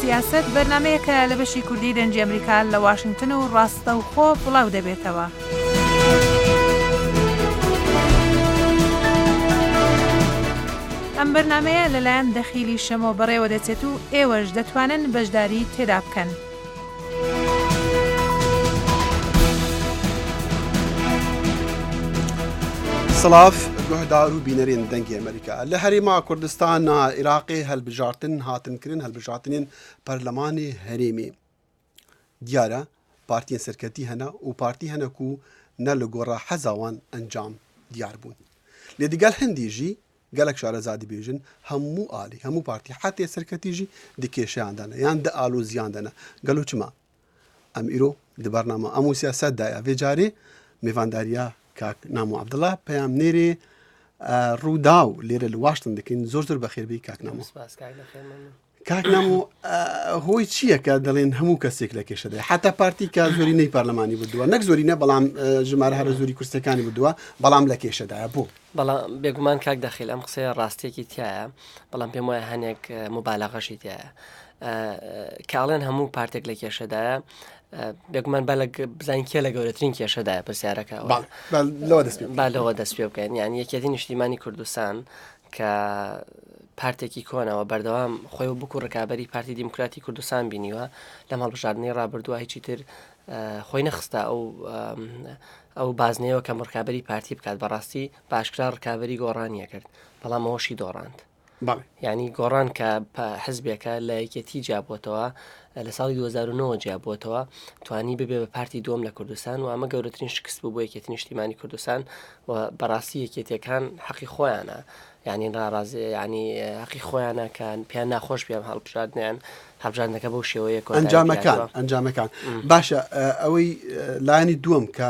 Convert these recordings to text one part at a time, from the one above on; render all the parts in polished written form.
سیاست بەرنامەیەکە لە بەشی کوردی دەنجی ئەمریکا لە واشنگتن و ڕاستە و خۆ بڵاو دەبێتەوە. ئەم بەرنامەیە لەلایەن دەخیلی شەمۆ بەڕێوە دەچێت و ئێوەش دەتوانن بەشداری تێدا بکەن. سلاف گوهدار و بینەرین دەنگی ئەمریکا لە هەرێما کوردستان عێراقی هەڵبژارتن هاتنکردن هەڵبژارتنین پەرلەمانی هەرێمی دیارە پارتیە سەرکەتی هەنا و پارتی هەنەک و نە لە گۆڕە حەزاوان ئەنجام دیار بوون لێ دیگەل هەندیژی گەلک شارەزادی بێژن هەموو ئالی هەموو پارتی حتى سەرکەتیژی دکێشیاندانە یان دە ئالو زیاندەنە گەلو چما ئەم ئیرۆ دی بەرنامە ئەموو سیاسەتدایە vێجارێ میێڤانداریە کاک نامۆ عەبدوڵڵا پەیام نێرێ ڕوودا و لێرە لە واشتن دەکەین زۆر زۆر بەخێربی کاک نامۆ. کاک نامۆ هۆی چییە کە دەڵێن هەموو کەسێک لە کێشەدای حتا پارتی کە زۆرینەی پارلەمانی بردووە نەک زۆرینە بەڵام ژمارە هەرە زۆری کورسەکانی بردووە بەڵام لە کێشەدایە بۆ بەڵام بێگومان کاک دەخیل ئەم قسەیە ڕاستێکی تایە بەڵام پێم وایە هەنێک مبالەغەشی تایە کاڵێن هەموو پارتێک لە کێشەدایە بێگومان بزانین کێ لە گەورەترین کێشەدایە پرسیارەکە لەوە دەست پێ بکەین یان یەکێتی نیشتیمانی کوردستان کە پارتێکی کۆنەوە بەردەوام خۆی و بکو ڕکابەری پارتی دیموکراتی کوردستان بینیوە لەم هەڵبژاردنەی ڕابردووە هیچی تر خۆی نەخستە ئەو بازنەوە کە ڕکابەری پارتی بکات بەڕاستی باشکرا ڕکابەری گۆڕانیە کرد بەڵام ئەوەشی دۆڕاند یعنی گۆڕان کە حزبێکە لە یەکێتی جیابووتەوە لە ساڵی 2009 جیابووتەوە توانی ببێ بە پارتی دۆم لە کوردستان و ئەمە گەورەترین شکست بوو بۆ یەکێتی نیشتیمانی کوردستان و بەڕاستی یەکێتیەکان حەقی خۆیانە یعنی ناڕازی ینی حەقی خۆیانە کە پیان ناخۆش پێم هەڵبژاردنیان هەڵبژاردنەکە بەو شێوەیە ئەنجامەکان باشە ئەوەی لایانی دووەم کە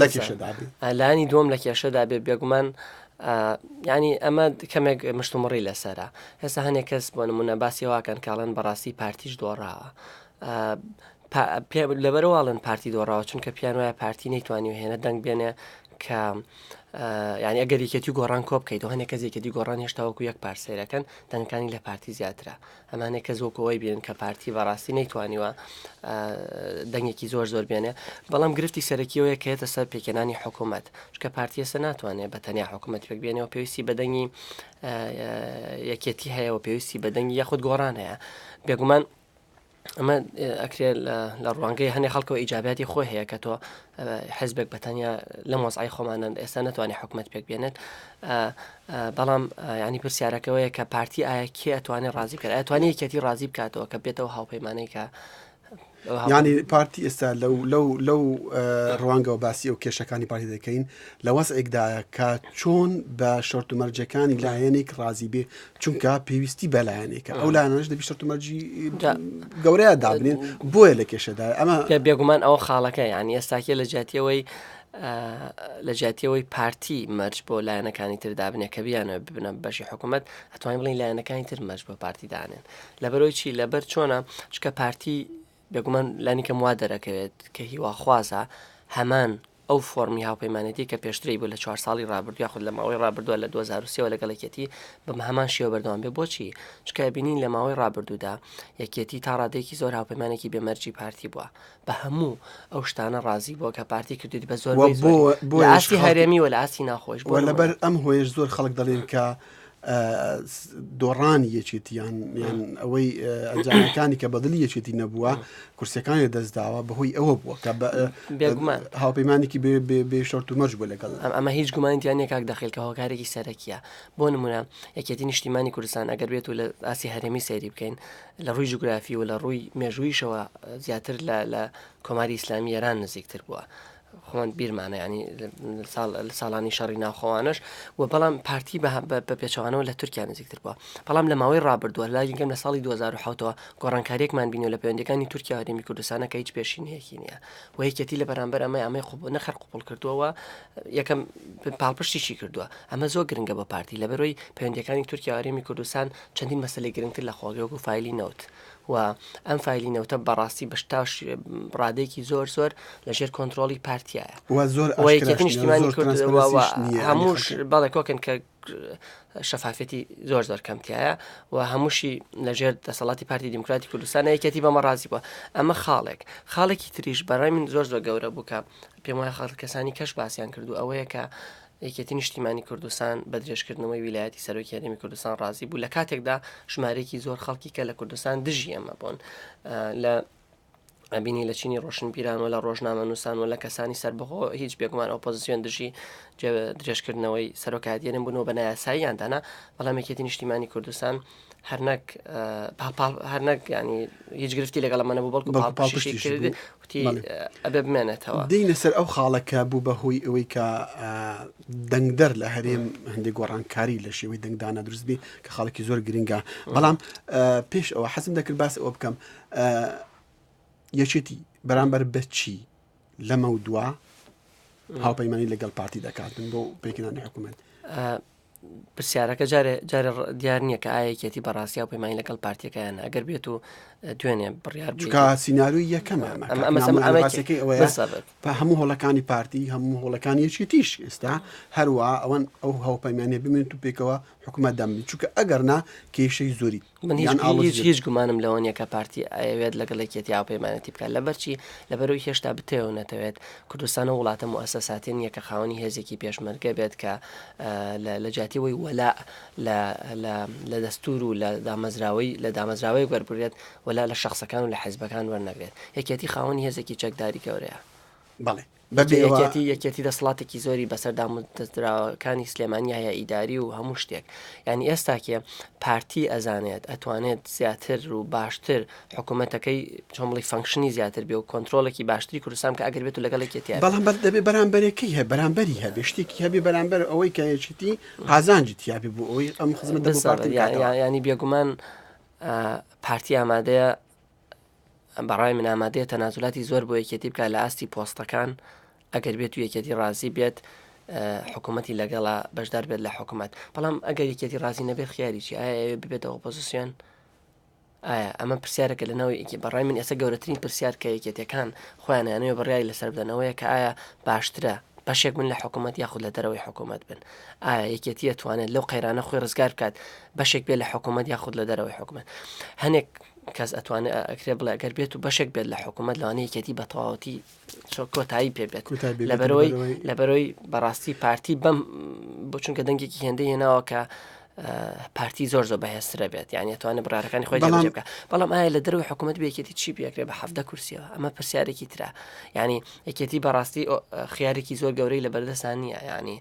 لە کێشەدا لایانی دووەم لە کێشەدا بێ بێگومان ینی ئەمە کەمێک مشتومڕی لەسەرە هێستا هەنێک کەس بۆ نمونە باسی واکەن کاڵەن بەڕاستی پارتیش دۆڕاوە لەبەرواڵن پارتی دۆڕاوە چونکە پیان وایە پارتی نەیتوانی و هێنە دەنگ بێنێ کە ینی ئەگەر یەکێتی گۆڕان کۆ بکەیتەوە هەنێک کەسێکێتی گۆڕان هێشتاوەکو یەک پارسەیرەکەن دەنگەکانی لە پارتی زیاترە ئەمانێک کە زۆکەوەی بێن کە پارتی بەڕاستی نەیتوانیوە دەنگێکی زۆر زۆر بێنێ بەڵام گرفتی سەرەکیەوەیە کە هێتە سەر پێکەنانی حکوومەت چکە پارتیەسە ناتوانێت بە تەنیا حکوومەت پێک بێنەوە پێویستی بەدەنگی یەکێتی هەیە و پێویستی بەدەنگی یاخود گۆڕان هەیە بێگومان ئەمە ئەکرێ لە ڕوانگەی هەنێک خەڵکەوە ئیجاباتی خۆی هەیە کە تۆ حزبێک بەتەنیا لە مۆزعی خۆمانە ئێستا ناتوانێت حکوومەت پێک بێنێت بەڵام ینی پرسیارەکەەوەیە کە پارتی ئایا کێ ئەتوانێت ڕازی بکات ئەتوانێت یەکێتی ڕازی بکاتەوە کە بێتەوە هاوپەیمانەی کە ینی پارتی ئێستا لەو ڕوانگەوە باسی ئەو کێشەکانی پارتی دەکەین لە وەسعێکدایە کە چۆن بە شەرت و مەرجەکانی لایەنێک ڕازی بێ چونکە پێویستی بەلایەنێکە ئەو لایەنەش دەبی شەرت و مەرجی گەورەیە دابنێن بۆیە لە کێشەدای ئەمە بێگومان ئەوە خاڵەکە ینی ئێستاکێ لە جاتیەوەی پارتی مەرج بۆ لایەنەکانی تر دابنێ کە بیانە ببنە بەشی حکوومەت ئەتوانین بڵین لایەنەکانی تر مەرج بۆ پارتی دانێن لەبەرەوەی چی لەبەر چۆنە چکە پارتی بێگومان لانی کەم وا دەرەکەوێت کە هیواخوازە هەمان ئەو فۆرمی هاوپەیمانەتی کە پێشتری بوو لە 4 ساڵی ڕابردوو یاخود لە ماوەی ڕابردووە لە 2023 لەگەڵێکێتی بەم هەمان شێوە بەردەوام بێ بۆچی چکە بینین لە ماوەی ڕابردوودا یەکێتی تا ڕادێکی زۆر هاوپەیمانێکی بێمەرجی پارتی بووە بە هەموو ئەو شتانە ڕازی بووە کە پارتی کردویت بە زۆر بۆ ئاسی هەرێمی و لە ئاسی ناخۆش بووە لەبەر ئەم هۆیش زۆر خەڵک دەڵێن کە دۆڕانی یەکێتیان یان ئەوەی ئەنجامەکانی کە بەدڵی یەکێتی نەبووە کورسەکانی دەستداوە بەهۆی ئەوە بووە کە هاوپەیمانێکی بێ شەرت و مەرج بوو لەگەڵ ئەمە هیچ گومانیان کاک دەخیل کە هۆکارێکی سەرەکیە بۆ نمونە یەکێتی نیشتیمانی کوردستان ئەگەر بێت و لە ئاسی هەرێمی سەیری بکەین لە ڕووی جوگرافی و لە ڕووی مێژوویشەوە زیاتر لە کۆماری ئیسلامی ئێران نزیکتر بووە خۆن بیرمانە ینی ساڵانی شەڕی ناوخۆوانش و بەڵام پارتی بە پێچەوانەوە لە تورکیا نزیکتر بووە بەڵام لە ماوەی ڕابردووە لایگەم لە ساڵی 2007ەوە گۆڕانکاریەکمان بینیەوە لە پەیوەندەکانی تورکیا هەرێمی کوردستانە کە هیچ پێشینەیەکی نییە و یەکێتی لە بەرامبەر ئەمەی نەخەر قوپڵ کردووەوە یەکەم پاڵپشتیشی کردووە ئەمە زۆر گرنگە بە پارتی لەبەرەوەی پەیوەندەکانی تورکیا هەرێمی کوردستان چەندین مەسەلەی گرنگتر لە خۆگەوەک و فایلی نەوت و ئەم فایلینەوتە بەڕاستی بەشتاش ڕادێکی زۆر لەژێر کۆنتترۆلی پارتیایە زۆر نیشتیمانی هەمووش بەڵێ کۆکن کە شەفافەتی زۆر کەمتیایە و هەمووشی لەژێر دەسەڵاتی پارتی دیموکراتی کوردستان یەکەتی بەمە ڕازی بووە. ئەمە خاڵێکی تریش بەڕای من زۆر گەورە بوو کە پێم وایە خەڵک کەسانی کەش باسییان کردو ئەوەیە کە یەکێتی نیشتیمانی کوردستان بە درێژکردنەوەی ویلایەتی سەرۆکی هەرێمی کوردستان ڕازی بوو لە کاتێکدا ژمارەیەکی زۆر خەڵکی کە لە کوردستان دژی ئەمە بوون لە ئەبینی لە چینی ڕۆشنبیران و لە ڕۆژنامە نووسان و لە کەسانی سەربەخۆ هیچ بێگومان ئۆپۆزیسیۆن دژی درێژکردنەوەی سەرۆکایەتیێنن بوونەوە بە نایاساییاندانا بەڵام یەکێتی نیشتیمانی کوردستان هەرنەک ینی هیچ گرفتی لەگەڵ ئەمە نەبوو بەڵکو پاڵپشتی کرد وتی ئەبێ بمێنێتەوە. دینە سەر ئەو خاڵەکە بوو بەهۆی ئەوەی کە دەنگدەر لە هەرێم هەندێک گۆڕانکاری لە شێوەی دەنگدانە دروستبی کە خاڵێکی زۆر گرنگە بەڵام پێش ئەوە حەزم دەکرد باس ئەوە بکەم یەکێتی بەرامبەر بەچی لەمە و دووە هاوپەیمانی لەگەڵ پارتی دەکاتن بۆ پێکردنی حکوومەت. پرسیارەکە جارێ دیار نییە کە ئایەکێتی بەڕاستی هاوپەیمانی لەگەڵ پارتیەکەیان ئەگەر بێت و دوێنێ بڕیار چکە سیناروی یەکەمە هەموو هۆڵەکانی پارتی هەموو هۆڵەکانی یەکێتیش ئێستا هەروە ئەوەن ئەو هاوپەیمانێ بمێنێت و پێکەوە حکوومەت دەمنی چونکە ئەگەرنا کێشەی زۆری من هیچ گومانم لەوە نیە کە پارتی ئەوێت لەگەڵ یەکێتی هاوپەیمانەتی بکات لەبەرچی لەبەرەوەی هێشتا بتێەوە نەتەوێت کوردستانە وڵاتە موسەساتێن یەکە خاوەنی هێزێکی پێشمەرگە بێت کە لە جاتیەوەی وەلا لە دەستور و لە دامەزراوەی وەربڕێت وەلا لە شخصەکان و لە حیزبەکان وەرنەگرێت یەکێتی خاوەنی هێزێکی چەکداری گەورەیە. بەڵێ یەکێتی دەسەڵاتێکی زۆری بەسەر دامەزراوەکانی سلێمانی هەیە ئیداری و هەموو شتێک یعنی ئێستاکێ پارتی ئەزانێت ئەتوانێت زیاتر و باشتر حکوومەتەکەی چۆمڵی فەنکشنی زیاتر بێ و کۆنتترۆلێکی باشتری کوردستان کە ئەگەر بێت و لەگەڵێکێتی بەڵام دەبێت بەرامبەرێکی هەیە بەرامبەری هەبێ شتێکی هەبێ بەرامبەر ئەوەی کە یەکێتی قازانجی تیابی بوو ئەوەی ئەم خزمەت ینی بێگومان پارتی ئامادەیە بەڕای من ئامادەیە تەنازولاتی زۆر بۆ یەکێتی بکە لە ئاستی پۆستەکان ئەگەر بێت و یەکێتی ڕازی بێت حکوومەتی لەگەڵا بەشدار بێت لە حکوومەت بەڵام ئەگەر یەکێتی ڕازی نەبێت خیاریی ئایا ببێتەوە ئۆپۆزیسیۆن ئایا ئەمە پرسیارەکە لەنەوەی بەڕای من ئێستا گەورەترین پرسیار کە یەکێتەکان خۆیانیانەوە بڕیاری لەسەر بدەنەوەیە کە ئایا باشترە بەشێک من لە حکوومەت یاخود لە دەرەوەی حکوومەت بن ئایا یەکێتی ئەتوانێت لەو قەیرانە خۆی ڕزگار بکات بەشێک بێت لە حکوومەت یاخود لە دەرەوەی حکوومەت هەنێک کەس ئەتوانێت ئەکرێ بڵێ ئەگەر بێت و بەشێک بێت لە حکوومەت لەوانەیە یەکێتی بە تەواوەتی کۆتایی پێبێت لەبەرەوەی بەڕاستی پارتی بەم بۆ چونکە دەنگێکی هێندەی هێناوە کە پارتی زۆر بەهێزترە بێت یعنی ئەتوانێت بڕارەکانی خۆی جێبەجێ بکات بەڵام ئایا لە دەرەوەی حکوومەت بێکێتی چی بێکرێ بە 17 کورسیەوە ئەمە پرسیارێکی ترە ینی یەکێتی بەڕاستی خیارێکی زۆر گەورەی لە بەردەستان نییە ینی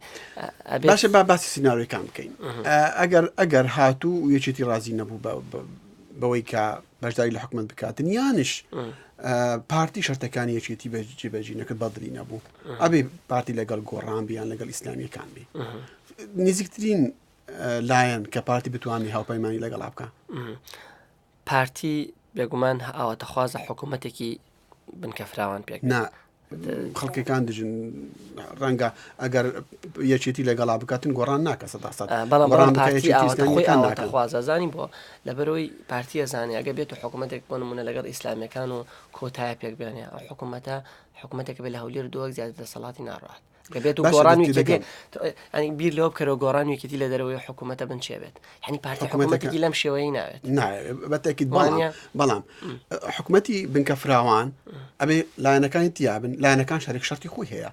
باشە باسی سیناریۆکان بکەین ئەگەر هاتوو و یەکێتی ڕازی نەبوو بەوەی کە بەشداری لە حکوومەت بکاتن یانش پارتی شەرتەکانی یەکێتی بەجێبەجی نەکرد بەدڵی نەبوو ئەبێ پارتی لەگەڵ گۆڕان بیان لەگەڵ ئیسلامیەکان بێ نزیکترین لایەن کە پارتی بتوانانی هاوپەیمانی لەگەڵا بکە پارتی بێگومان ئاواتەخوازە حکوومەتێکی بنکەفراوان پێک خەڵکەکان دژن ڕەنگە ئەگەر یەکێتی لەگەڵا بکاتن گۆڕان ناکە خوازەزانی بۆ لەبەرەوەی پارتی ئەزانێ ئەگە بێت و حکوومەتێک بۆ نمونە لەگەڵ ئیسلامیەکان و کۆتایە پێک بێنێ ئەو حکوومەتێک بێت لە هەولێر دووەک زیاتر دەسەڵاتی ناڕات بێت و گۆڕانی بیر لەوە بکەرەوە گۆڕان وێکێتی لە دەرەوەی حکوومەتە بنچێبێت هەنی پارتی حکوومەتێکی لەم شێوەی ناوێت بەتەکیت بەڵام حکوومەتی بنکەفراوان ئەبێ لایەنەکانی تیابن لایەنەکان شەرێک شەرتی خۆی هەیە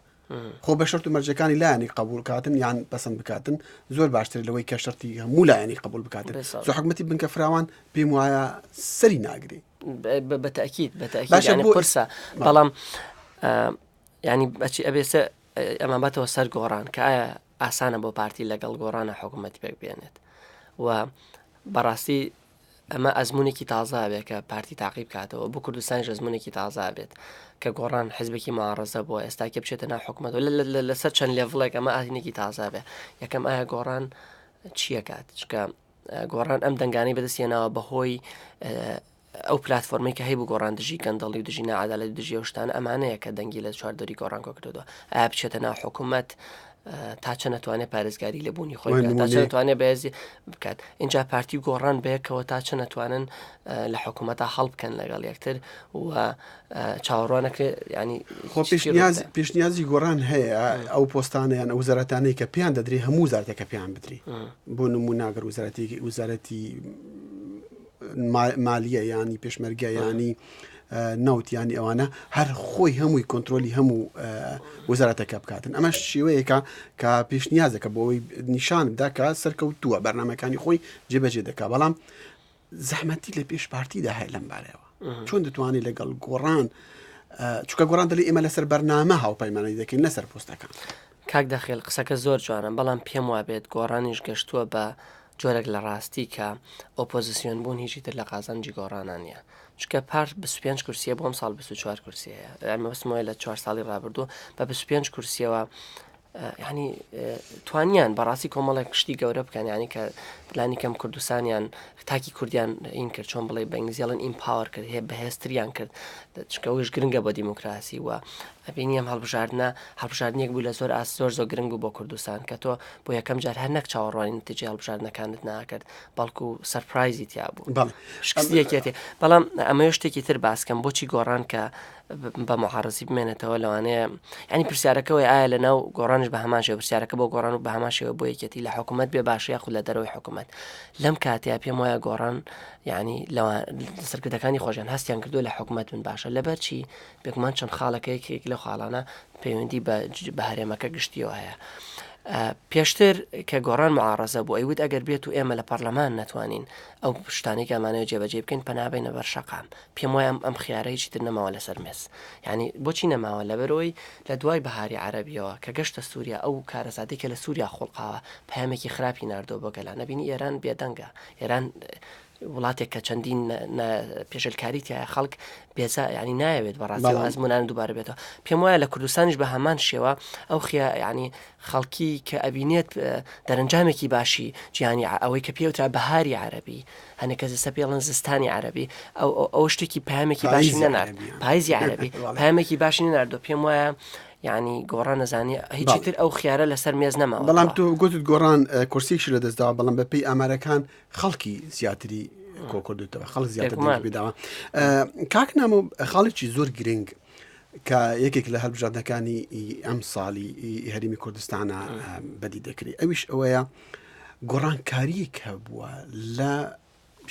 خۆ بە شەرت و مەرجەکانی لایەنی قبول بکاتن یان پەسەند بکاتن زۆر باشتر لەوەی کە شەرتی هەموو لایەنی قبول بکاتن حکوومەتی بنکەفراوان پێم وایە سەری ناگری بەتەکید قرسە بەڵام ینی بەچی ئەبێسە ئەمە بەتەوە سەر گۆڕان کە ئایا ئاسانە بۆ پارتی لەگەڵ گۆڕانە حکوومەتی پێک بێنێت و بەڕاستی ئەمە ئەزمونێکی تازا بێت کە پارتی تاقیب کاتەوە بۆ کوردستانی ئەزمونێکی تازا بێت کە گۆڕان حزبێکی معارەزە بۆ ئێستاکە بچێتە ناو حکوومەت و لەسەر چەند لێڤڵێک ئەمە ئاینێکی تازا بێت یەکەم ئایا گۆڕان چییە کات چکە گۆڕان ئەم دەنگانەی بەدەستێناوە بەهۆی ئەو پلتفۆرمی کە هەیە بۆ گۆڕان دژی گەندەڵی و دژی نەعەدالەت و دژی ئەو شتانە ئەمانەیە کە دەنگی لە چواردەری گۆڕان کۆکردەوە ئایا بچێتە ناو حکوومەت تا چە نەتوانێت پارێزگاری لە بوونی خۆی تا چە نەتوانێت بەهێزی بکات اینجا پارتی گۆڕان بەیەکەوە تا چە نەتوانن لە حکوومەتە هەڵ بکەن لەگەڵ یەکتر و چاوەڕوانەکرێت ینی پێشنیازی گۆڕان هەیە ئەو پۆستانیان ئەو وزارەتانەی کە پێیان دەدرێ هەموو وزارەتەکە پێیان بدرێ بۆ نموناگەر وزارەتی مالیە ینی پێشمەرگە ینی نەوت ینی ئەوانە هەر خۆی هەمووی کۆنتترۆلی هەموو وەزارەتەکە بکاتن ئەمە شێوەیەکە کە پێشنیازەکە بۆ ئەوی نیشان بدا کە سەرکەوتووە بەرنامەکانی خۆی جێبەجێ دەکات بەڵام زەحمەتی لە پێش پارتیدا هەیە لەم بارەوە چۆن دەتوانێت لەگەڵ گۆڕان چونکە گۆڕان دەڵێ ئێمە لەسەر بەرنامە هاوپەیمانەی دەکەین لەسەر پۆستەکان کاک دەخێل قسەکە زۆر جوانە بەڵام پێم وابێت گۆڕانیش گەشتووە بە جۆرەك لە ڕاستی کە ئۆپۆزیسیۆن بوون هیچی تر لە قازانجی گۆڕانان نیە چکە پارت 25 کورسیە بۆم ساڵ 24 کورسیەیە ئەمەوەسمەوەی لە 4 ساڵی ڕابردوو بە 25 کورسیەوە ینی توانیان بەڕاستی کۆمەڵێک شتی گەورە بکەن ینی کە پلانی کەم کوردستانیان تاکی کوردیان این کرد چۆن بڵێ بە ئینگلیزیڵن ئیمپاوەر کرد هەیە بەهێزتریان کرد چکە ئەوش گرنگە بۆ دیموکراسی و ئەبینی ئەم هەڵبژاردنێک بوو لە زۆر گرنگ بوو بۆ کوردستان کە تۆ بۆ یەکەم جار هەر نەک چاوەڕوانی نتیجەی هەڵبژاردنەکانت ناکرد بەڵکو سەرپرایزی تیا بوو شکستیەکێتی بەڵام ئەمە شتێکی تر باسکەم بۆچی گۆڕان کە بە محارزی بمێنێتەوە لەوانەیە ینی پرسیارەکەەوەی ئایا لە ناو گۆڕانش بە هەمان شێوە پرسیارەکە بۆ گۆڕان و بە هەمان شێوە بۆ یەکێتی لە حکوومەت بێ باشە خو لە دەرەوەی حکوومەت لەم کاتیا پێم وایە گۆڕان ینی سەرکردەکانی خۆشیان هەستیان کردو لە حکوومەت من باشە لەبەر چی بێگومان چەند خاڵەکەیەک لە خاڵانە پەیوەندی بە هەرێمەکە گشتیەوە هەیە پێشتر کە گۆڕان معارەزە بوو ئەیوت ئەگەر بێت و ئێمە لە پەرلەمان نەتوانین ئەو شتانێک ئەمانەوە جێبەجێ بکەین پەنابێنە بەر شەقام پێم وایە ئەم خیارەیەکی تر نەماوە لەسەر مێز ینی بۆچی نەماوە لەبەرەوەی لە دوای بەهاری عەرەبیەوە کە گەشتە سووریا ئەو کارەساتێک کە لە سووریا خۆڵقاوە پەیامێکی خراپی ناردۆ بۆ گەلان نەبینی ئێران بێدەنگە ئێران وڵاتێک کە چەندین پێشلکاریتیایە خەڵک بێزا ینی نایەوێت بەڕاستی ئەزمونان دووبارە بێتەوە پێم وایە لە کوردستانیش بە هەمان شێوە ئەو ینی خەڵکی کە ئەبینێت دەرەنجامێکی باشی جیانی ئەوەی کە پێوترا بەهاری عەرەبی هەنێک کەس سە پێڵەن زستانی عەرەبی ئەو شتێکی پامێکی باشی نەنارد پاییزی عەرەبی پامێکی باشی نەناردۆ پێم وایە ینی گۆڕان نەزانانی هیچی تر ئەو خیارە لەسەر مێز نەماوە بەڵام تۆ گوتت گۆڕان کورسێکی لە دەستداوە بەڵام بەپێی ئامارەکان خەڵکی زیاتری کۆکردوتەوە خەڵک زیاتر بێداوە کاک نامە خاڵێکی زۆر گرنگ کە یەکێک لە هەڵبژاردنەکانی ئەم ساڵی هەرێمی کوردستانە بەدی دەکرێت ئەویش ئەوەیە گۆڕانکاریەک هەبووە لە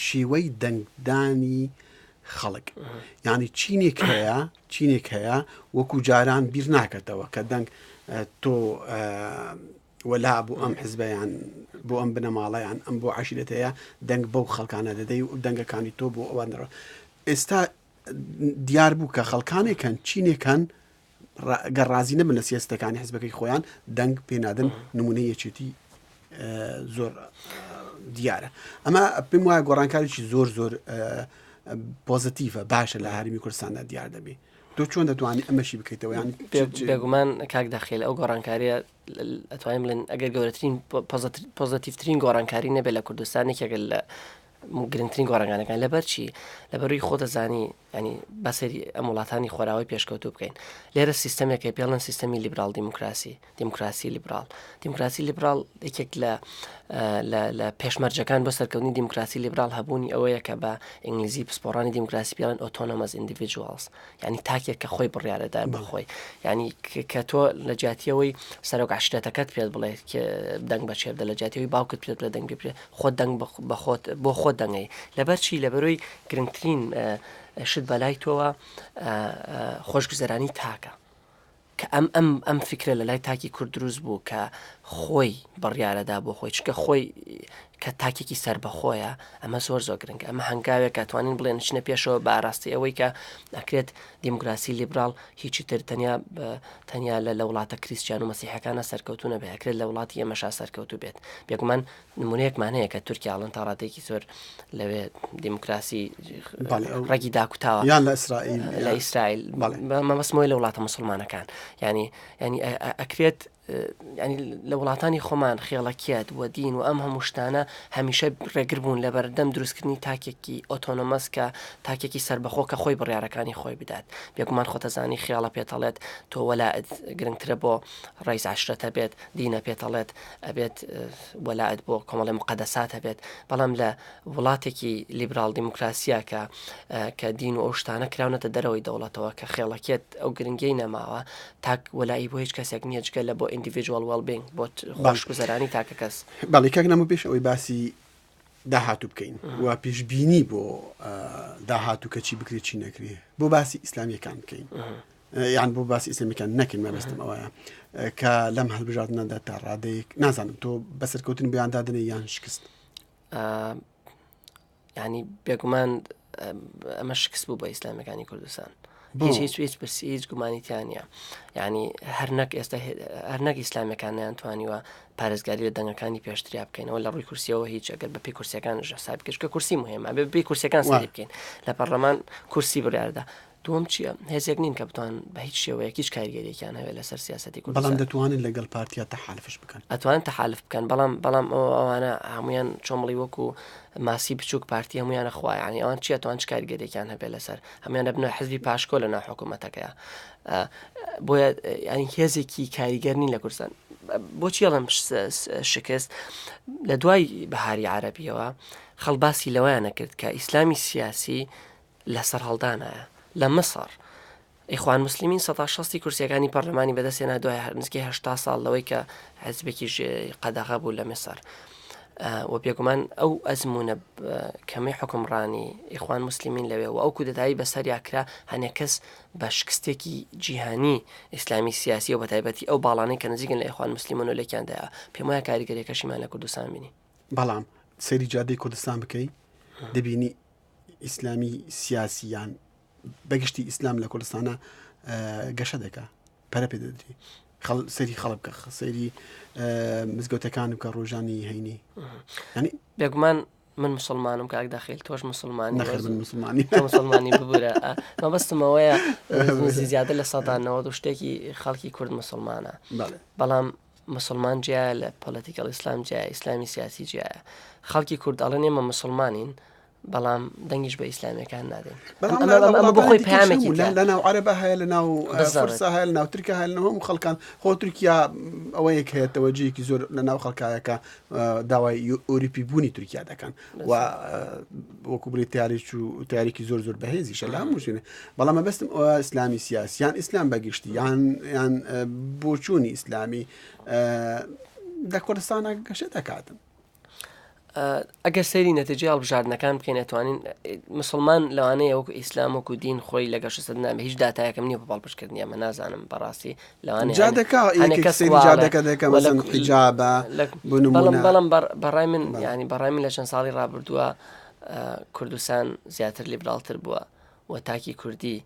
شێوەی دەنگدانی خەڵک یعنی چینێک هەیە وەکو جاران بیر ناکەتەوە کە دەنگ تۆ وەلا بۆ ئەم حزبیان بۆ ئەم بنەماڵەیان ئەم بۆ عەشیرەتەیە دەنگ بەو خەڵکانە دەدەی و دەنگەکانی تۆ بۆ ئەوەندەڕە ئێستا دیار بوو کە خەڵکانێکن چینێکان گەڕازی نەبن لە سیاستەکانی حزبەکەی خۆیان دەنگ پێنادن نمونەیەکێتی زۆر دیارە ئەمە پێم وایە گۆڕانکاریی زۆر پۆزتیڤە باشە لە هەرێمی کوردستاندا دیار دەبێت تۆ چۆن دەتوانانی ئەمەشی بکەیتەوە ینی بێگومان کاک دەخێل ئەو گۆڕانکاریە ئەتوانین بڵێن ئەگەر گەورەترین پۆزتیڤترین گۆڕانکاری نەبێت لە کوردستانێک لە گرنگترین گۆڕانکارەکان لەبەر چی لەبەروی خۆ دەزانی ینی بەسەری ئەم وڵاتانی خۆراوی پێشکەوتوو بکەین لێرە سیستەمێکی پێڵەن سیستەمی لیبرال دیموکراسی لیبرال یەکێک لە پێشمەرجەکان بۆ سەرکەوتنی دیموکراسی لیبرال هەبوونی ئەوەیە کە بە ئینگلیزی پسپۆڕانی دیموکراسی پێڵەن ئۆتۆنۆمەس ئیندیڤیدوالز ینی تاکێک کە خۆی بڕیارەدار بخۆی ینی کە تۆ لە جیاتیەوەی سەرۆک عەشیرەتەکەت پێت بڵێ دەنگ بە چێبدە لە جیاتیەوەی باوکت پێت بڵێ دەنگ پێ خۆت دەنگ بە خۆت بۆ خۆت دەنگەی لەبەر چی لەبەرۆی گرنگترین شت بەلای تۆوە خۆشگوزەرانی تاکە کە ئەم فکرە لە لای تاکی کورد دروست بوو کە خۆی بڕیارەدا بۆ خۆی چکە خۆی کە تاکێکی سەر بەخۆیە ئەمە زۆر گرنگە ئەمە هەنگاوێک کاتوانین بڵێن چنە پێشەوە باڕاستی ئەوەی کە ئەکرێت دیموکراسی لیبرال هیچی تر تەنیا لە وڵاتە کریسچیان و مەسیحەکانە سەرکەوتو نەبێت ئەکرێت لە وڵاتی ئێمەشا سەرکەوتو بێت بێگومان نمونەیەکمان هەیە کە تورکیاڵن تا ڕادێکی زۆر لەوێ دیموکراسی ڕێگی داکوتاوە یان لە ئیسرائیل مەمەسمۆی لە وڵاتە مسلمانەکان ینی ئەکرێت ینی لە وڵاتانی خۆمان خێڵەکیات و دین و ئەم هەموو شتانە هەمیشە ڕێگر بوون لە بەردەم دروستکردنی تاکێکی ئۆتۆنۆمەس کە تاکێکی سربەخۆ کە خۆی بڕیارەکانی خۆی بدات بێگومان خۆتەزانی خیاڵە پێتەڵێت تۆ وەلایت گرنگترە بۆ ڕیس عشرەتە بێت دینە پێتەڵێت ئەبێت وەلایت بۆ کۆمەڵی مقەدەسات هەبێت بەڵام لە وڵاتێکی لیبرال دیموکراسیا کە دین و ئەو شتانە کراونەتە دەرەوەی دەوڵەتەوە کە خێڵەکێت ئەو گرنگی نەماوە تاک وەلایی بۆ هیچ کەسێک نییە جگە لە بۆ individual well-being بۆ خۆشگوزەرانی تاکە کەس باڵی کاک نەمە پێش ئەوەی باسی داهاتوو بکەین و پێشبینی بۆ داهاتوو کە چی بکرێت چی نەکرێ بۆ باسی ئیسلامیەکان بکەین یان بۆ باسی ئیسلامیەکان نەکەین مەبەستم ئەوەیە کە لەم هەڵبژاردنەدا تا ڕادەیەک نازانم تۆ بەسەرکەوتن بەیاندادنە یان شکست ینی بێگومان ئەمە شکست بوو بە ئیسلامیەکانی کوردستان هیچ گومانیتیانە ینی هەرنەک ئێستا هەرنەک ئیسلامیەکان نیانتوانیوە پارێزگاری لە دەنگەکانی پێشتریا بکەینەوە لە ڕووی کورسیەوە هیچ ئەگەر بە پێی کورسیەکان ژەساب بکەش کە کورسی مهمە بێ کورسیەکان سەری بکەین لە پەرلەمان کورسی بڕیاردا دووەم چییە هێزێک نین کە بتوان بە هیچ شێوەیە هیچ کاریگەریەکیان هەوێت لەسەر سیاسەتی کوردستان بەڵام دەتوانن لەگەڵ پارتیا تەحالفش بکەن ئەتوانن تەحالف بکەن بەڵام ئەوانە هەمویان چۆمڵی وەکو ماسی بچووک پارتی هەمویانە خوای ینی ئەوان چیە توان چ کاریگەریەکیان هەبێت لەسەر هەمویان دەبنە حزبی پاشکۆ لە ناو حکوومەتەکەیە بۆیە ینی هێزێکی کاریگەر نین لە کوردستان بۆچی ئەڵەم شکست لە دوای بەهاری عەرەبیەوە خەڵباسی لەوەیانە کرد کە ئیسلامی سیاسی لەسەر هەڵدانایە لە مەسەر ئیخوان موسلیمین 160 کورسیەکانی پەرلەمانی بەدەستێنا دوای نزیکەی 80 ساڵ لەوەی کە حزبێکی قەدەغە بوو لە میسر و پێگومان ئەو ئەزمونە کەمەی حکمڕانی ئیخوان موسلیمین لەوێ و ئەو کودەتایی بەسەریا کرا هەنێک کەس بە شکستێکی جیهانی ئیسلامی سیاسی و بەتایبەتی ئەو باڵانەی کە نزیکن لە ئیخوان موسلیمون و لێکیاندایە پێم وایە کاریگەریەکەشیمان لە کوردستان بینی بەڵام سەیری جادەی کوردستان بکەی دەبینی ئیسلامی سیاسیان بەگشتی ئیسلام لە کوردستانە گەشە دەکا پەرە پێ دەدرێت سەری خەڵک بکە سەیری مزگەوتەکان بکە ڕۆژانی هەینی ینی بێگومان من مسلمانم کاک داخل تۆش مسلمانی مسلمانی ببوورە مەبەستمەوەیە زیادە لە 190 شتێکی خەڵکی کورد مسلمانە بەڵام مسلمان جیایە لە پۆلیتیکەڵ ئیسلام جیایە ئیسلامی سیاسی جیایە خەڵکی کورد ئەڵێن ئێمە مسلمانین بەڵام دەنگیش بە ئیسلامیەکان نادەین بۆ خۆی پامێکی لە ناو عەرەبە هەیە لە ناو فورسە هەیە لە ناو تورکیا هەیە لەناو هەموو خەڵکان خۆ تورکیا ئەوەیەک هەیە تەوەجهێکی زۆر لە ناو خەڵکایەکە داوای ئۆروپی بوونی تورکیا دەکەن و وەکو بڵێ تیارێکی زۆر زۆر بەهێزیشە لە هەموو شوێنێ بەڵام مەبەستم ئەوە ئیسلامی سیاسی یان ئیسلام بەگشتی یان بۆچوونی ئیسلامی لە کوردستانە گەشە دەکاتن ئەگەر سەیری نەتیجەی هەڵبژاردنەکان بکەین ئەتوانین مسلمان لەوانەیە وەکو ئیسلام وەکو دین خۆی لە گەشە سەد نامێ هیچ داتایەکەم نییە بە پاڵپشکردنیە من نازانم بەڕاستی بەڵام بەڕای من ینی بەڕای من لە چەند ساڵی ڕابردووە کوردستان زیاتر لیبرالتر بووە و تاکی کوردی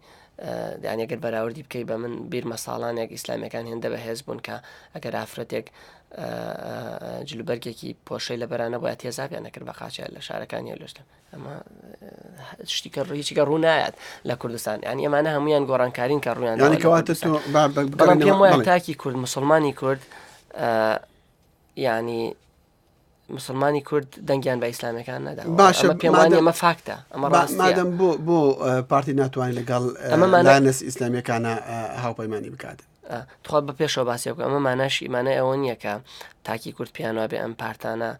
دانیەگەر بەراوردی بکەی بە من بیرمە ساڵانێک ئیسلامیەکان هێندە بەهێز بوون کە ئەگەر ئافرەتێک جلوبەرگێکی پۆشەی لە بەرانە بۆە تێزاپیان نەکرد بە قاچە لە شارەکانی لەشتە ئەمە شتیکە ڕیچیکە ڕوونایەت لە کوردستان یانی ئەمانە هەمویان گۆڕانکارین کە ڕویان بەڵام پێم وایە تاکی کورد مسلمانی کورد ینی مسلمانی کورد دەنگیان بە ئیسلامیەکان نەدا باشە پێم وانە ئەمە فاکتە ئەمە ڕاستمادەم بۆ پارتی ناتوانین لەگەڵ لانەس ئیسلامیەکانە هاوپەیمانی بکاتن تخوا بە پێشەوە باسی بکە ئەمە ماناشی مانای ئەوە نییە کە تاکی کورد پیانوا بێ ئەم پارتانە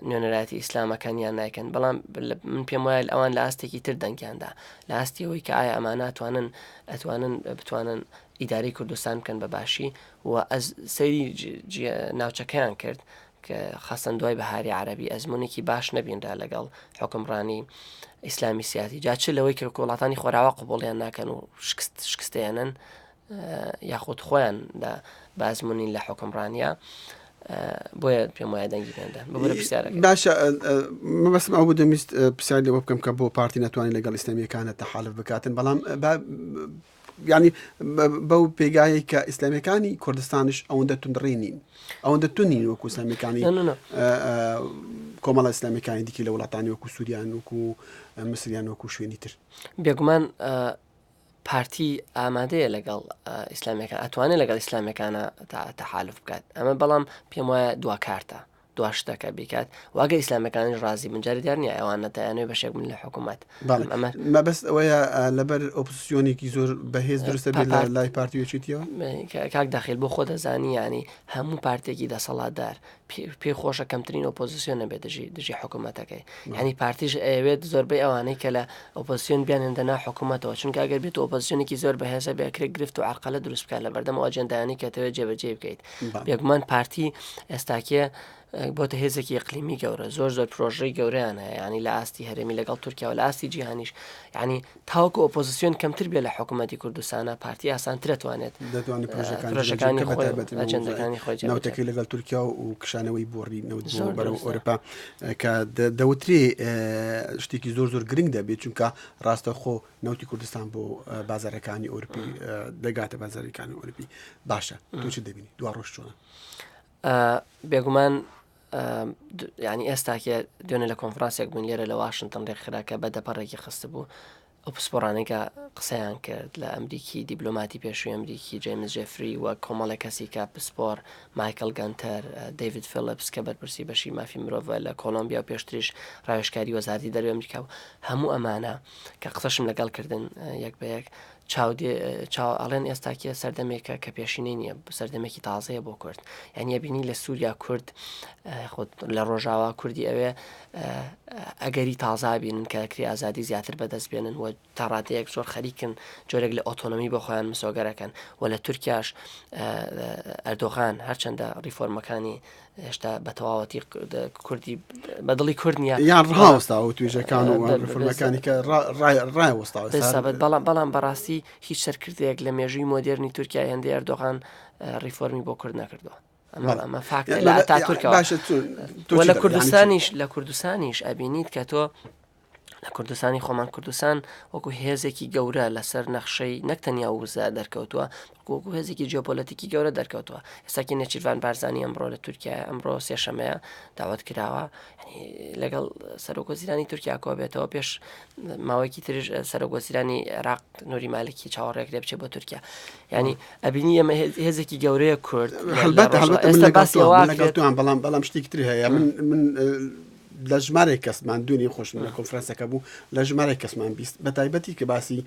نوێنەرایەتی ئیسلامەکانیان نایکەن بەڵام من پێم وایە ئەوان لە ئاستێکی تر دەنگیاندا لە ئاستی ئەوەی کە ئایا ئەمانە بتوانن ئیداری کوردستان بکەن بە باشی و ئەز سەیری ناوچەکەیان کرد کە خاستن دوای بەهاری عەرەبی ئەزمونێکی باش نەبینرا لەگەڵ حکمڕانی ئیسلامی سیاسی جا چ لەوەی کە وڵاتانی خۆراوە قبوڵیان ناکەن و شکستیانن یاخود خۆیان بە ئەزمونین لە حکمڕانیە بۆیە پێم وایە دەنگی پێێندا ببورە پرسیارەکە باشە مەبەستم ئەو بوو دەمویست پرسیار لەوە بکەم کە بۆ پارتی ناتوانین لەگەڵ ئیسلامیەکانە تەحالف بکاتن بەڵام ینی بەو پێگایە کە ئیسلامیەکانی کوردستانش ئەوەندە توندڕێ نین ئەوەندە تونین وەکو ئیسلامیەکانی کۆمەڵە ئیسلامیەکانی دیکە لە وڵاتانی وەکو سووریان وەکو مسریان وەکو شوێنی تر بێگومان پارتی ئامادەیە لەگەڵ ئیسلامیەکان ئەتوانێت لەگەڵ ئیسلامیەکانە تەحالف بکات ئەمە بەڵام پێم وایە دواکارتە دواشتەکە بیکات واگە ئیسلامیەکانی ڕازی بنجاری دیار نیە ئەوانە تایانەوەی بەشێک من لە حکوومەت ئەمە بەست ئەوەیە لەبەر ئۆپۆزیسیۆنێکی زۆر بەهێز دروستە بێت لە لای پارتیوەچێتیەوە کاک داخل بۆ خۆ دەزانی ینی هەموو پارتێکی دەسەڵاتدار پێی خۆشە کەمترین ئۆپۆزیسیۆنە بێت دژی حکوومەتەکەی ینی پارتیش ئەوێت زۆربەی ئەوانەی کە لە ئۆپۆزیسیۆن بیانێنە حکوومەتەوە چونکە ئەگەر بێت ئۆپۆزیسیۆنێکی زۆر بەهێزە بێکرێت گرفت و عرقەلە دروست بکات لە بەردەم ئەجەندایانی کەتەوێت جێبەجێ بکەیت بێگومان پارتی ئێستاکێ بۆتە هێزێکی ئەقلیمی گەورە زۆر پرۆژەی گەورەیان هەیە ینی لە ئاستی هەرێمی لەگەڵ تورکیا و لە ئاستی جیهانیش ینی تاوەکو ئۆپۆزیسیۆن کەمتر بێ لە حکوومەتی کوردستانە پارتی ئاسانتر دەتوانێت پرۆژەکانی ئەجەندەکانی خۆی ناوتەکەی لەگەڵ تورکیا و کشانەوەی بۆڕی نەوت بەرەو ئەوروپا کە دەوترێ شتێکی زۆر گرنگ دەبێت چونکە ڕاستەخۆ نەوتی کوردستان بۆ بازارەکانی ئەوروپی دەگاتە بازارەکانی ئەوروپی باشە تۆ چ دەبینی دوا ڕۆژ چۆنە بێگومان ینی ئێستاکە دوێنێ لە کۆنفرانسێک بوون لێرە لە واشنگتن ڕێکخراکە بە دەپەڕێکی خستە بوو ئەو پسپۆرانێکە قسەیان کرد لە ئەمریکی دیبلۆماتی پێشووی ئەمریکی جیمز جێفری و کۆمەڵە کەسی کە پسپۆر مایکل گانتەر دیڤید فلیپس کە بەرپرسی بەشی مافی مرۆڤ لە کۆلۆمبیا و پێشتریش ڕاوێژکاری وەزارەتی دەروی ئەمریکا و هەموو ئەمانە کە قسەشم لەگەڵ کردن یەک بە یەک ئەڵێن ئێستاکیە سەردەمێکە کە پێشینەی نییە سەردەمێکی تازەیە بۆ کورد یعنی بینی لە سووریا کورد لە ڕۆژاوا کوردی ئەوێ ئەگەری تازا بینن کە کری ئازادی زیاتر بەدەست بێنن و تا ڕادەیەک زۆر خەریکن جۆرێک لە ئۆتۆنۆمی بۆ خۆیان مسۆگەرەکەن و لە تورکیاش ئەردۆغان هەرچەندە ڕیفۆرمەکانی هێشتا بە تەواوەتی کوردی بەدڵی کورد نیە یان ڕاوەستا و توێژەکان و ڕفۆرمەکانی کە ڕایوەستا بەڵام بەڕاستی هیچ سەرکردەیەک لە مێژووی مۆدێرنی تورکیا هێندەی ئەردۆغان ریفۆرمی بۆ کورد نەکردەوە ئەمە فاکتە لە تا تورکەوە لە کوردستانیش ئەبینیت کە تۆ لە کوردستانی خۆمان کوردستان وەکو هێزێکی گەورە لەسەر نەخشەی نەکتەنیا وزە دەرکەوتووە وەکو هێزێکی جیۆپۆلەتیکی گەورە دەرکەوتووە ئێستاکی نێچیروان بارزانی ئەمڕۆ لە تورکیا ئەمڕۆ سێشەمەیە داوت کراوە لەگەڵ سەرۆکوەزیرانی تورکیا کۆ بێتەوە پێش ماوەیەکی ترش سەرۆکوەزیرانی عێراق نووری مالکی چاوەڕێک لێ بچێت بۆ تورکیا ینی ئەبینی ئەمە هێزێکی گەورەیە کورد بەڵام شتێکی تر هەیە من لە ژمارەی کەسمان دوێنێ خۆشم لە کۆنفرانسەکە بوو لە ژمارەی کەسمان بیست بە تایبەتی کە باسی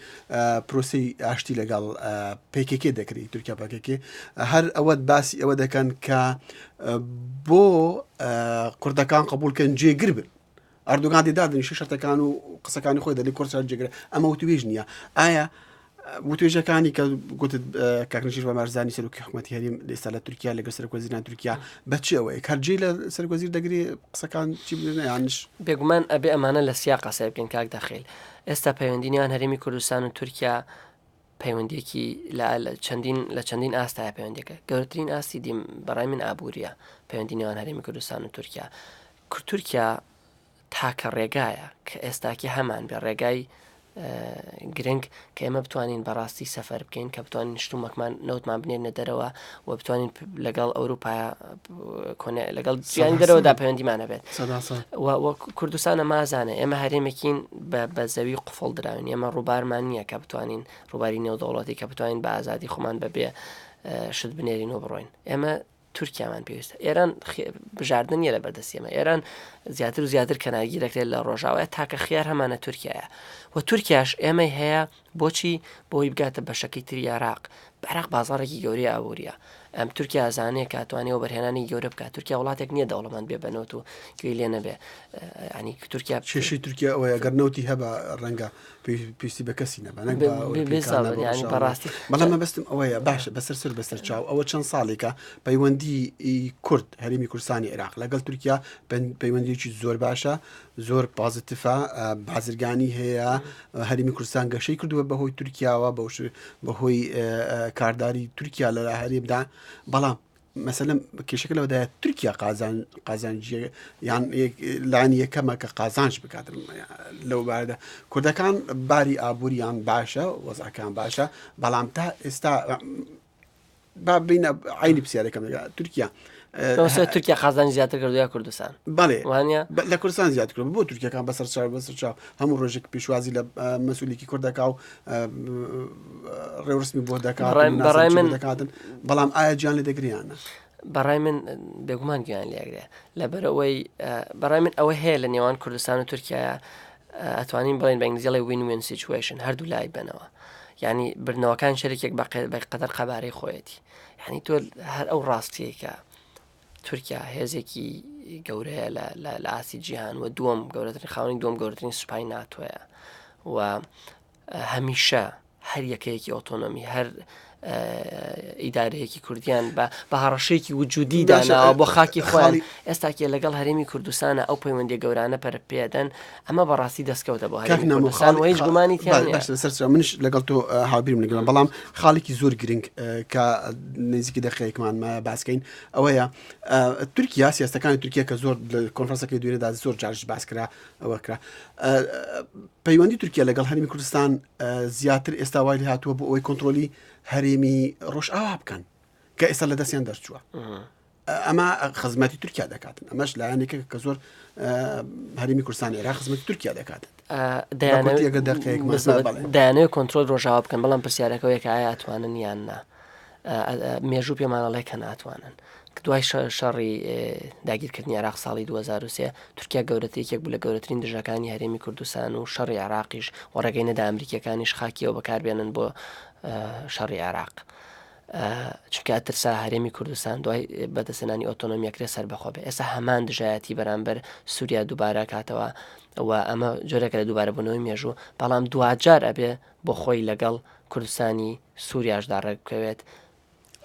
پرۆسی ئاشتی لەگەڵ پێکێکێ دەکری تورکیا پاکێکێ هەر ئەوە باسی ئەوە دەکەن کە بۆ کوردەکان قبولکەن جێگر بن ئەردۆغان دادنی شەرتەکان و قسەکانی خۆی دەلی کورسان جێگرە ئەمە وتوێژ نییە ئایا وتوێژەکانی کە گوتت کاکنشیر بە مارزانی سەرۆکی حکوومەتی هەرێم ئێستا لە تورکیا لەگەڵ سەرۆکوەزیرانی تورکیا بەچی ئەوەیە هەرجێ لە سەرۆکوەزیر دەگری قسەکان چی بنە یانش بێگومان ئەبێ ئەمانە لە سیاق قسە بکەین کاک داخل ئێستا پەیوەندیان هەرێمی کوردستان و تورکیا پەیوەندێکی لە چەندین ئاستایە پەیوەندێکە گەورەترین ئاستی دیم بەڕای من ئابووریە پەیوەندینەوان هەرێمی کوردستان و تورکیا تاکە ڕێگایە کە ئێستاکی هەمان بێ ڕێگای گرنگ کە ئێمە بتوانین بەڕاستی سەفەر بکەین کە بتوانین شتومەکمان نەوتمان بنێنە دەرەوە و بتوانین لەگەڵ ئەوروپا لەگەڵ جیانی دەرەوەدا پەیوەندیمانە بێت کوردستانە مازانە ئێمە هەرێمێکین بە زەوی قفڵ دراوین ئێمە ڕووبارمان نییە کە بتوانین ڕووباری نێودەوڵەتی کە بتوانین بە ئازادی خۆمان بەبێ شت بنێرین و بڕۆین ئێمە تورکیامان پێویستە ئێران بژاردن نیە لە بەردەستی ئێمە ئێران زیاتر و زیاتر کەناگی دەکرێت لە ڕۆژاوایە تاکە خیار هەمانە تورکیایە و تورکیاش ئێمەی هەیە بۆچی بۆی بگاتە بەشەکەی تری عێراق عێراق بازاڕێکی گەورەی ئابووریە ئەم تورکیا ئازانەیە کاتوانێەوە بەرهێنانی گەورە بکات تورکیا وڵاتێک نییە دەوڵەمەند بێ بەنەوت و گوێی لێ نەبێ ینی تورکیا کێشەی تورکیا ئەوەیە ئەگەر نەوتی هەبە ڕەنگە پێویستی بە کەسی نەبە بەڕاستی بەڵام مەبەستم ئەوەیە باشە بەسەر بەسەر چاو ئەوە چەند ساڵێکە پەیوەندی کورد هەرێمی کوردستانی عێراق لەگەڵ تورکیا پەیوەندیێکی زۆر باشە زۆر پازتیفە بازرگانی هەیە هەرێمی کوردستان گەشەی کردووە بەهۆی تورکیاوە بەهۆی کارداری تورکیا لە هەرێمدا بەڵام مەسەلەن کێشەکە لەوەدایە تورکیا قازانجی یان لانی یەکەمە کە قازانج بکات لەو باردا کوردەکان باری ئابووریان باشە وەزعەکان باشە بەڵام تا ئێستا بابینە عینی پرسیارەکەم تورکیا تورکیا خازانی زیاتر کردو یا کوردستان بەڵێ وانە لە کوردستان زیاد کرد بۆ تورکیەکان بەسەر چاو هەموو ڕۆژێک پێشوازی لە مەسئولێکی کوردەکە و ڕێوەسمی بۆ دەکاتن بەڵام ئایا گیان لێ دەگریانە بەڕای من بێگومان گیان لێگرێ لەبەرەوەی بەڕای من ئەوە هەیە لە نێوان کوردستان و تورکیا ئەتوانین بڵێن بە ئینگلیزیڵی win-win situation هەردوو لای بنەوە یعنی برنەوەکان شەرێکێک بەقەدەر قەبارەی خۆیەتی یعنی تۆ هەر ئەو ڕاستیەکە تورکیا هێزێکی گەورەیە لە ئاسی جیهان و دووەم گەورەترین خاوەنی دووەم گەورەترین سوپای ناتۆیە و هەمیشە هەر یەکەیەکی ئۆتۆنۆمی هەر ئیدارەیەکی کوردیان بە هەڕەشەیەکی وجودی داناوە بۆ خاکی خۆیان ئێستاکێ لەگەڵ هەرێمی کوردستانە ئەو پەیوەندی گەورانە پەرپێدەن ئەمە بەڕاستی دەستکەوتە بۆ هەرێمی کوردستان و هیچ گومانی سەر منش لەگەڵ تۆ هاوبیرم لەگەڵم بەڵام خاڵێکی زۆر گرنگ کە نزیکی دەقەیەکمان باسکەین ئەوەیە تورکیا سیاستەکانی تورکیا کە زۆر لە کۆنفرانسەکەی دوێنێدا زۆر جارش باسکرا ئەوە کرا پەیوەندی تورکیا لەگەڵ هەرێمی کوردستان زیاتر ئێستا وای لێ هاتووە بۆ ئەوەی کۆنتترۆلی هەرێمی ڕۆژئاوا بکەن کە ئێستا لە دەستیان دەرچووە ئەمە خزمەتی تورکیا دەکاتن ئەمەش لایەنێکە کە زۆر هەرێمی کوردستان ئێرا خزمەتی تورکیا دەکاتن دەیانەوێت کۆنتترۆل ڕۆژاوا بکەن بەڵام پرسیارەکەوەیەکە ئایا ئەتوانن یان نا مێژوو پێمانەڵێ کە ناتوانن دوای شەڕی داگیرکردنی عێراق ساڵی 2023 تورکیا گەورەترێکێک بوو لە گەورەترین دژەکانی هەرێمی کوردستان و شەڕی عێراقیش و ڕێگەی نەدا ئەمریکیەکانیش خاکیەوە بەکاربێنن بۆ شەڕی عێراق چونکە ئەترسا هەرێمی کوردستان دوای بەدەستێنانی ئۆتۆنۆمیەکرێ سەر بەخۆ بێ ئێستا هەمان دژایەتی بەرامبەر سووریا دووبارە کاتەوە و ئەمە جۆرەکە لە دووبارە بوونەوەی مێژوو بەڵام دوجار ئەبێ بۆ خۆی لەگەڵ کوردستانی سووریاشدا ڕێککەوێت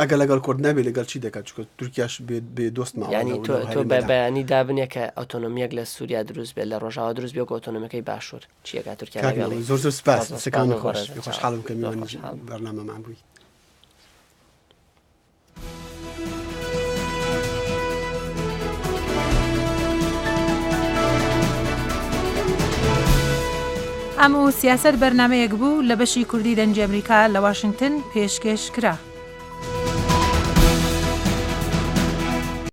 ئەگەر لەگەڵ کورد نابێت لەگەڵ چی دەکات چکە تورکیاش بێ دۆست ینی تۆ بە بەیانی دابنێ کە ئۆتۆنۆمیەک لە سووریا دروست بێت لە ڕۆژاوا دروست بێ ئۆتۆنۆمیەکەی باشوور چیەکە تورکیا زۆر زۆر سپاس سەکان خۆشحاڵم کە میوانی بەرنامەمان بووی. ئەم و سیاسەت بەرنامەیەک بوو لە بەشی کوردی دەنجی ئەمریکا لە واشنگتن پێشکەش کرا.